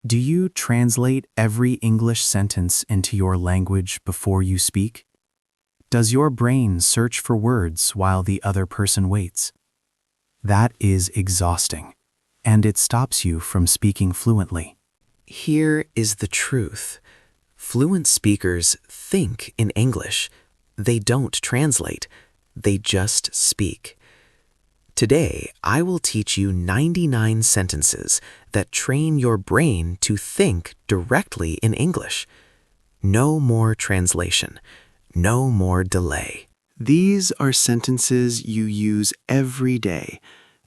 Do you translate every English sentence into your language before you speak? Does your brain search for words while the other person waits? That is exhausting, and it stops you from speaking fluently. Here is the truth. Fluent speakers think in English. They don't translate. They just speak. Today, I will teach you 99 sentences that train your brain to think directly in English. No more translation. No more delay. These are sentences you use every day,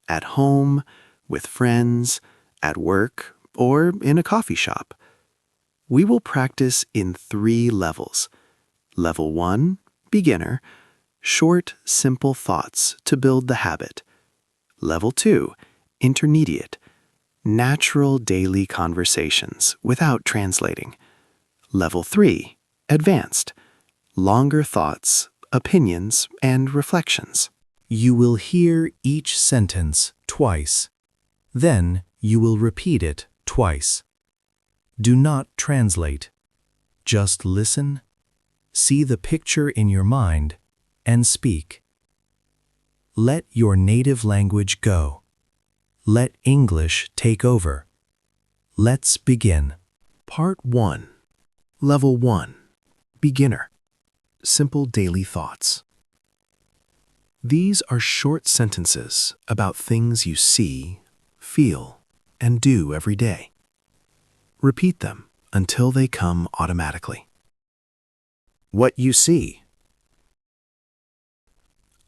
at home, with friends, at work, or in a coffee shop. We will practice in 3 levels. Level 1, beginner, short, simple thoughts to build the habit. Level 2, intermediate, natural daily conversations without translating. Level 3, advanced, longer thoughts, opinions, and reflections. You will hear each sentence twice. Then you will repeat it twice. Do not translate. Just listen, see the picture in your mind, and speak. Let your native language go. Let English take over. Let's begin. Part 1. Level 1. Beginner. Simple daily thoughts. These are short sentences about things you see, feel, and do every day. Repeat them until they come automatically. What you see.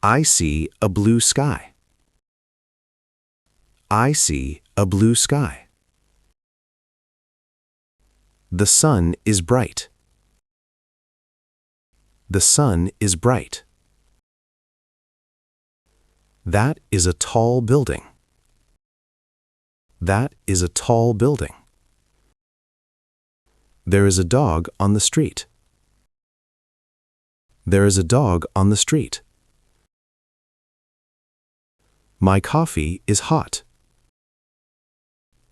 I see a blue sky. I see a blue sky. The sun is bright. The sun is bright. That is a tall building. That is a tall building. There is a dog on the street. There is a dog on the street. My coffee is hot.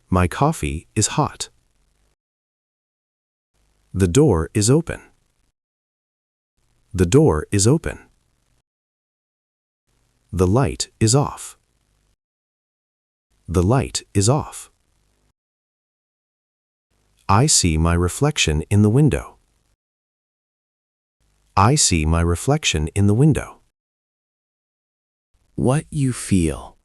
My coffee is hot. The door is open. The door is open. The light is off. The light is off. I see my reflection in the window. I see my reflection in the window. What you feel.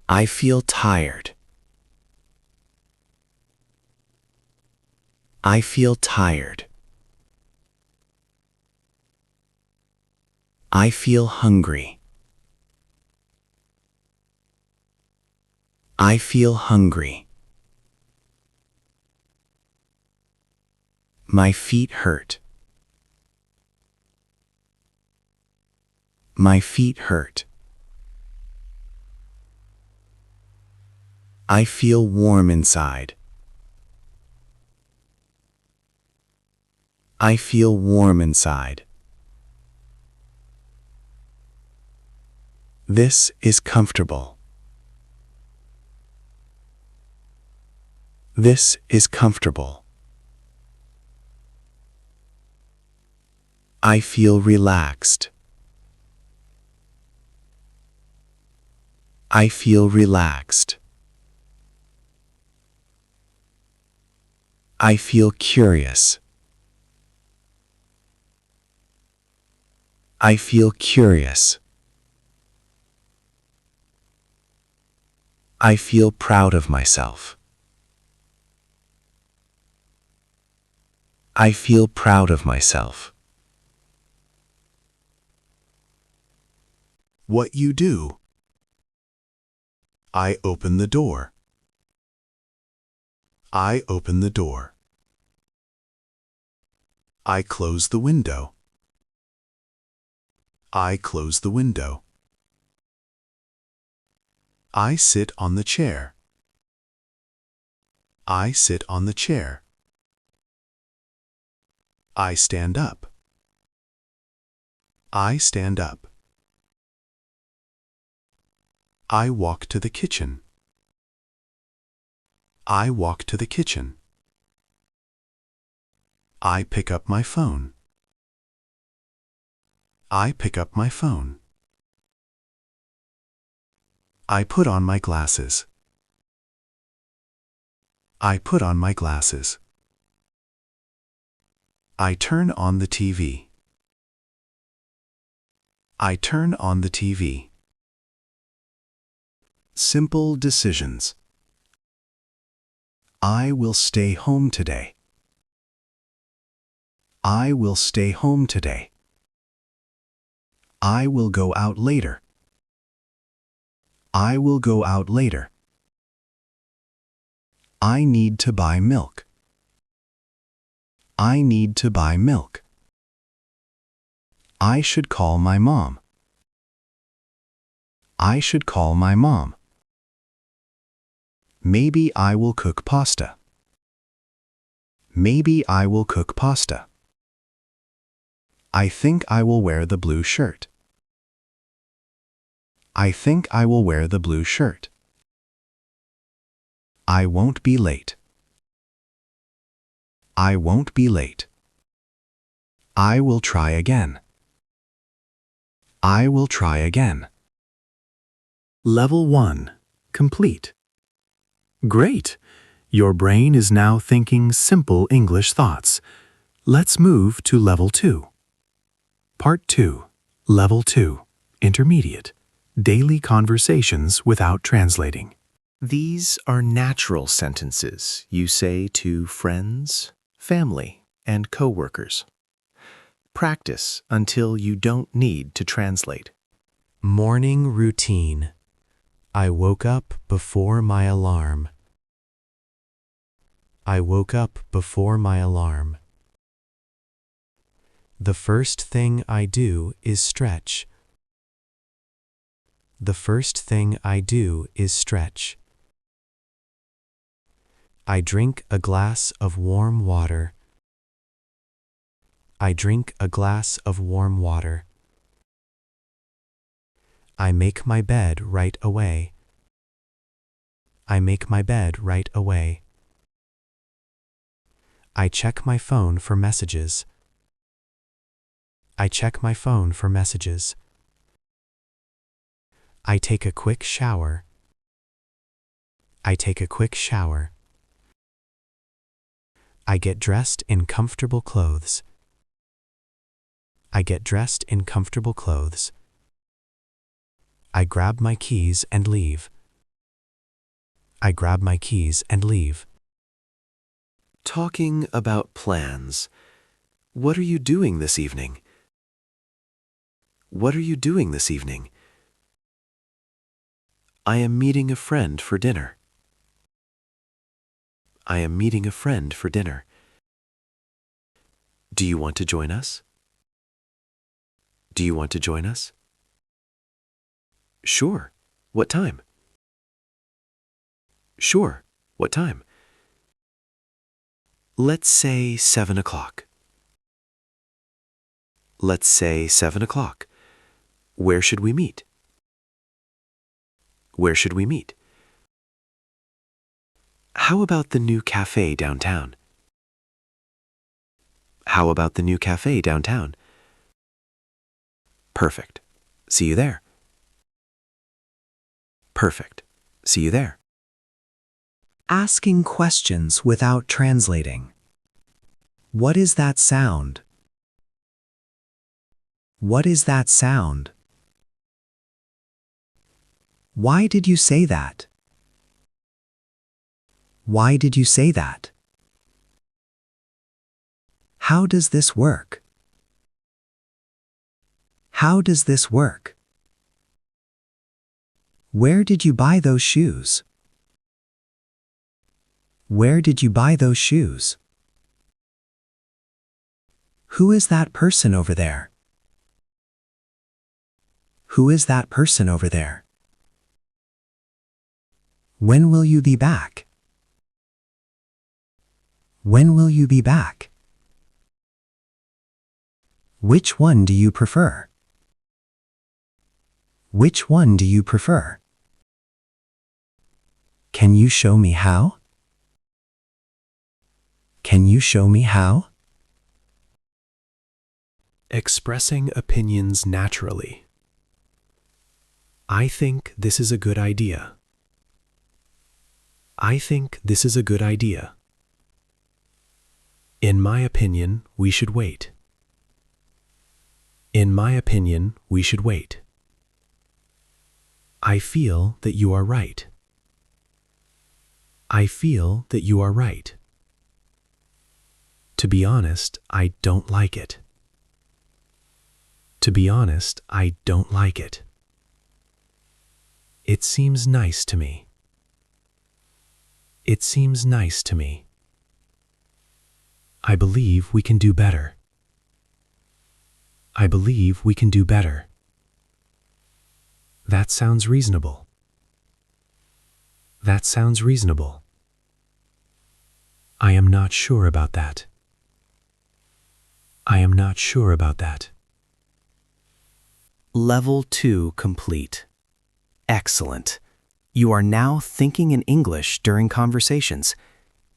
I feel tired. I feel tired. I feel hungry. I feel hungry. My feet hurt. My feet hurt. I feel warm inside. I feel warm inside. This is comfortable. This is comfortable. I feel relaxed. I feel relaxed. I feel curious. I feel curious. I feel proud of myself. I feel proud of myself. What you do. I open the door. I open the door. I close the window. I close the window. I sit on the chair. I sit on the chair. I stand up. I stand up. I walk to the kitchen. I walk to the kitchen. I pick up my phone. I pick up my phone. I put on my glasses. I put on my glasses. I turn on the TV. I turn on the TV. Simple decisions. I will stay home today. I will stay home today. I will go out later. I will go out later. I need to buy milk. I need to buy milk. I should call my mom. I should call my mom. Maybe I will cook pasta. Maybe I will cook pasta. I think I will wear the blue shirt. I think I will wear the blue shirt. I won't be late. I won't be late. I will try again. I will try again. Level 1. Complete. Great! Your brain is now thinking simple English thoughts. Let's move to Level 2. Part 2. Level 2. Intermediate. Daily conversations without translating. These are natural sentences you say to friends, family, and coworkers. Practice until you don't need to translate. Morning routine. I woke up before my alarm. I woke up before my alarm. The first thing I do is stretch. The first thing I do is stretch. I drink a glass of warm water. I drink a glass of warm water. I make my bed right away. I make my bed right away. I check my phone for messages. I check my phone for messages. I take a quick shower. I take a quick shower. I get dressed in comfortable clothes. I get dressed in comfortable clothes. I grab my keys and leave. I grab my keys and leave. Talking about plans. What are you doing this evening? What are you doing this evening? I am meeting a friend for dinner. I am meeting a friend for dinner. Do you want to join us? Do you want to join us? Sure. What time? Sure. What time? Let's say 7 o'clock. Let's say 7 o'clock. Where should we meet? Where should we meet? How about the new cafe downtown? How about the new cafe downtown? Perfect. See you there. Perfect. See you there. Asking questions without translating. What is that sound? What is that sound? Why did you say that? Why did you say that? How does this work? How does this work? Where did you buy those shoes? Where did you buy those shoes? Who is that person over there? Who is that person over there? When will you be back? When will you be back? Which one do you prefer? Which one do you prefer? Can you show me how? Can you show me how? Expressing opinions naturally. I think this is a good idea. I think this is a good idea. In my opinion, we should wait. In my opinion, we should wait. I feel that you are right. I feel that you are right. To be honest, I don't like it. To be honest, I don't like it. It seems nice to me. It seems nice to me. I believe we can do better. I believe we can do better. That sounds reasonable. That sounds reasonable. I am not sure about that. I am not sure about that. Level 2 complete. Excellent. You are now thinking in English during conversations.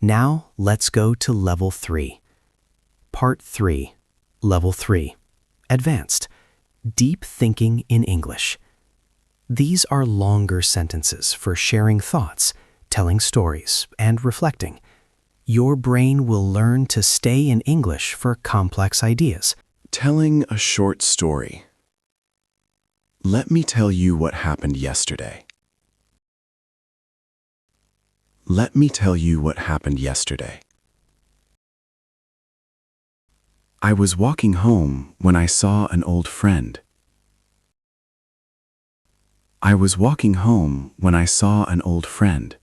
Now let's go to Level 3. Part 3. Level 3. Advanced. Deep thinking in English. These are longer sentences for sharing thoughts, telling stories, and reflecting. Your brain will learn to stay in English for complex ideas. Telling a short story. Let me tell you what happened yesterday. Let me tell you what happened yesterday. I was walking home when I saw an old friend. I was walking home when I saw an old friend.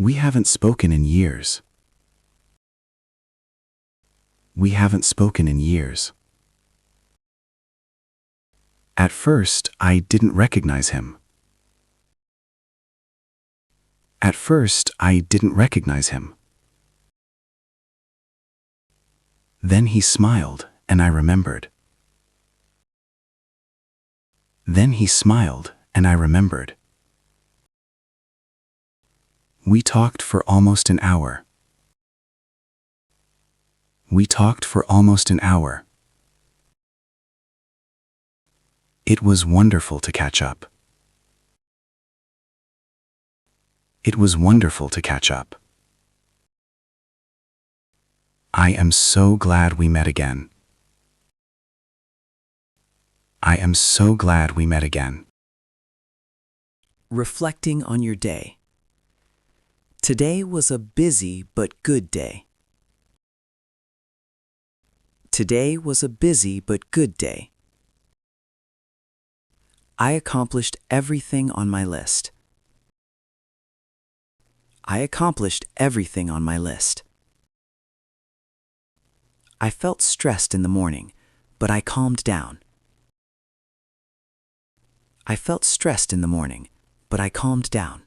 We haven't spoken in years. We haven't spoken in years. At first, I didn't recognize him. At first, I didn't recognize him. Then he smiled, and I remembered. Then he smiled, and I remembered. We talked for almost an hour. We talked for almost an hour. It was wonderful to catch up. It was wonderful to catch up. I am so glad we met again. I am so glad we met again. Reflecting on your day. Today was a busy but good day. Today was a busy but good day. I accomplished everything on my list. I accomplished everything on my list. I felt stressed in the morning, but I calmed down. I felt stressed in the morning, but I calmed down.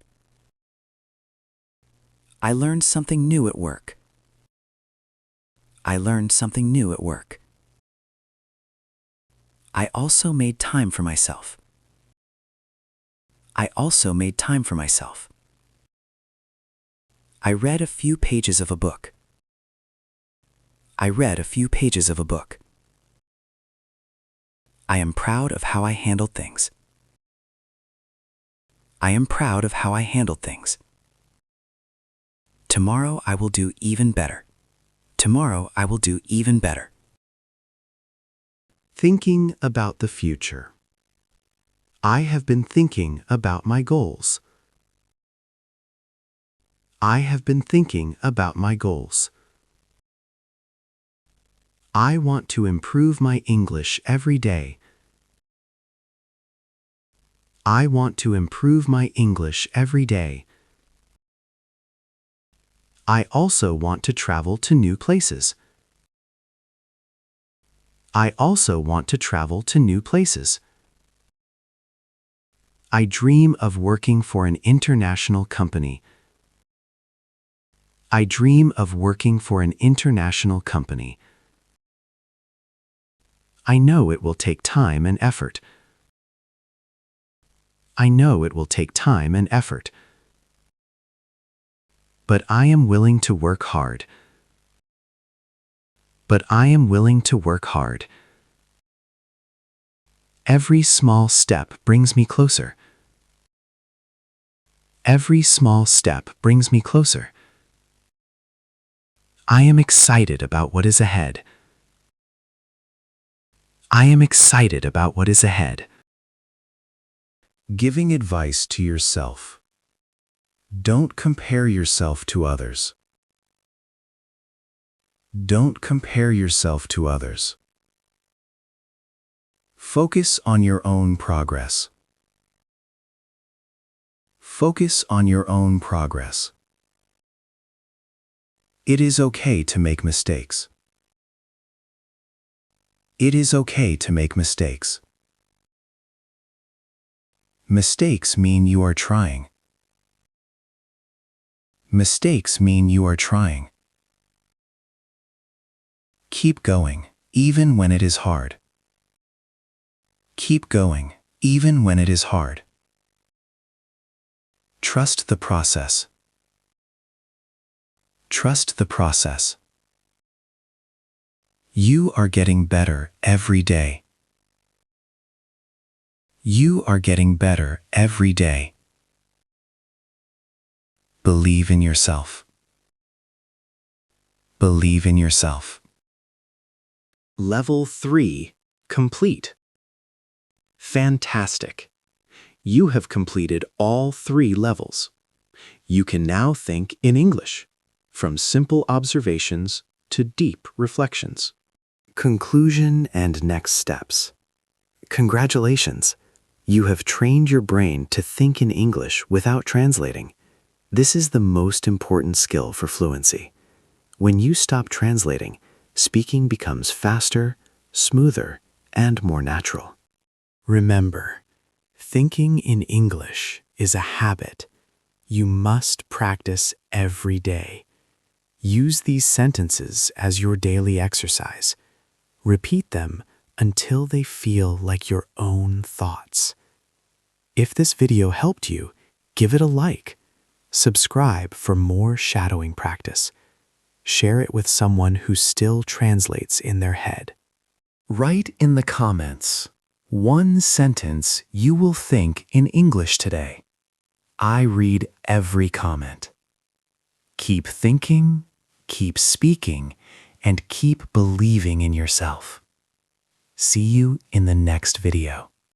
I learned something new at work. I learned something new at work. I also made time for myself. I also made time for myself. I read a few pages of a book. I read a few pages of a book. I am proud of how I handled things. I am proud of how I handled things. Tomorrow I will do even better. Tomorrow I will do even better. Thinking about the future. I have been thinking about my goals. I have been thinking about my goals. I want to improve my English every day. I want to improve my English every day. I also want to travel to new places. I also want to travel to new places. I dream of working for an international company. I dream of working for an international company. I know it will take time and effort. I know it will take time and effort. but I am willing to work hard. But I am willing to work hard. Every small step brings me closer. Every small step brings me closer. I am excited about what is ahead. I am excited about what is ahead. Giving advice to yourself. Don't compare yourself to others. Don't compare yourself to others. Focus on your own progress. Focus on your own progress. It is okay to make mistakes. It is okay to make mistakes. Mistakes mean you are trying. Mistakes mean you are trying. Keep going, even when it is hard. Keep going, even when it is hard. Trust the process. Trust the process. You are getting better every day. You are getting better every day. Believe in yourself. Believe in yourself. Level 3, complete. Fantastic. You have completed all 3 levels. You can now think in English, from simple observations to deep reflections. Conclusion and next steps. Congratulations. You have trained your brain to think in English without translating. This is the most important skill for fluency. When you stop translating, speaking becomes faster, smoother, and more natural. Remember, thinking in English is a habit. You must practice every day. Use these sentences as your daily exercise. Repeat them until they feel like your own thoughts. If this video helped you, give it a like. Subscribe for more shadowing practice. Share it with someone who still translates in their head. Write in the comments one sentence you will think in English today. I read every comment. Keep thinking, keep speaking, and keep believing in yourself. See you in the next video.